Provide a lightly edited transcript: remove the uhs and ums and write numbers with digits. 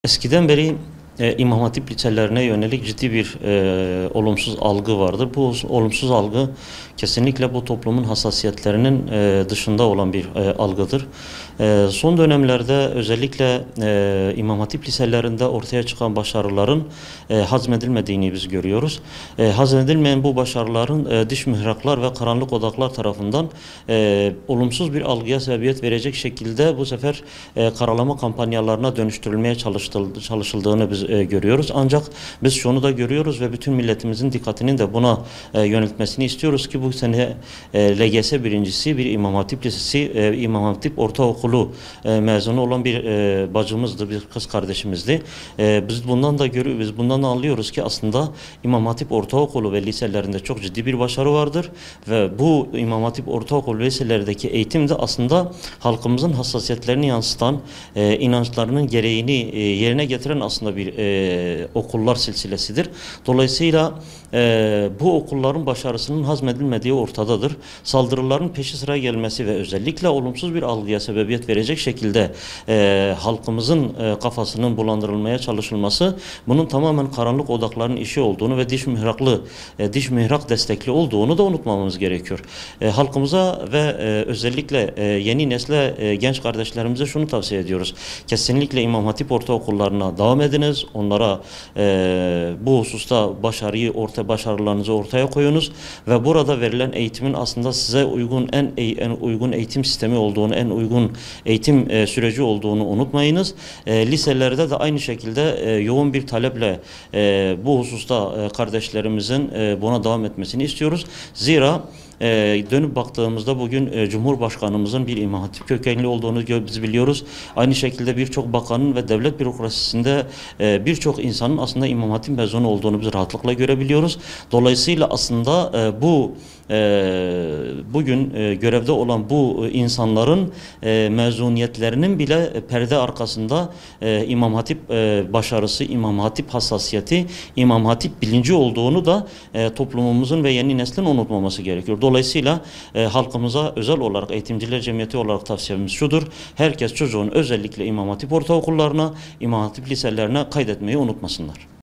Eskiden beri İmam Hatip liselerine yönelik ciddi bir olumsuz algı vardır. Bu olumsuz algı kesinlikle bu toplumun hassasiyetlerinin dışında olan bir algıdır. Son dönemlerde özellikle İmam Hatip liselerinde ortaya çıkan başarıların hazmedilmediğini biz görüyoruz. Hazmedilmeyen bu başarıların dış mihraklar ve karanlık odaklar tarafından olumsuz bir algıya sebebiyet verecek şekilde bu sefer karalama kampanyalarına dönüştürülmeye çalışıldığını biz görüyoruz. Ancak biz şunu da görüyoruz ve bütün milletimizin dikkatinin de buna yöneltmesini istiyoruz ki bu sene LGS birincisi bir İmam Hatip Lisesi, İmam Hatip Ortaokulu mezunu olan bir bacımızdı, bir kız kardeşimizdi. Biz bundan da anlıyoruz ki aslında İmam Hatip Ortaokulu ve liselerinde çok ciddi bir başarı vardır ve bu İmam Hatip Ortaokulu ve liselerdeki eğitim de aslında halkımızın hassasiyetlerini yansıtan, inançlarının gereğini yerine getiren aslında bir okullar silsilesidir. Dolayısıyla bu okulların başarısının hazmedilmediği ortadadır. Saldırıların peşi sıra gelmesi ve özellikle olumsuz bir algıya sebebiyet verecek şekilde halkımızın kafasının bulandırılmaya çalışılması bunun tamamen karanlık odakların işi olduğunu ve dış mihrak destekli olduğunu da unutmamamız gerekiyor. Halkımıza ve özellikle yeni nesle genç kardeşlerimize şunu tavsiye ediyoruz. Kesinlikle İmam Hatip ortaokullarına devam ediniz. Onlara bu hususta başarılarınızı ortaya koyunuz ve burada verilen eğitimin aslında size uygun en uygun eğitim sistemi olduğunu, en uygun eğitim süreci olduğunu unutmayınız. Liselerde de aynı şekilde yoğun bir taleple bu hususta kardeşlerimizin buna devam etmesini istiyoruz. Zira dönüp baktığımızda bugün Cumhurbaşkanımızın bir İmam Hatip kökenli olduğunu biz biliyoruz. Aynı şekilde birçok bakanın ve devlet bürokrasisinde birçok insanın aslında İmam Hatip mezunu olduğunu biz rahatlıkla görebiliyoruz. Dolayısıyla aslında bugün görevde olan bu insanların mezuniyetlerinin bile perde arkasında İmam Hatip başarısı, İmam Hatip hassasiyeti, İmam Hatip bilinci olduğunu da toplumumuzun ve yeni neslin unutmaması gerekiyor. Dolayısıyla halkımıza özel olarak Eğitimciler Cemiyeti olarak tavsiyemiz şudur. Herkes çocuğun özellikle İmam Hatip ortaokullarına, İmam Hatip liselerine kaydetmeyi unutmasınlar.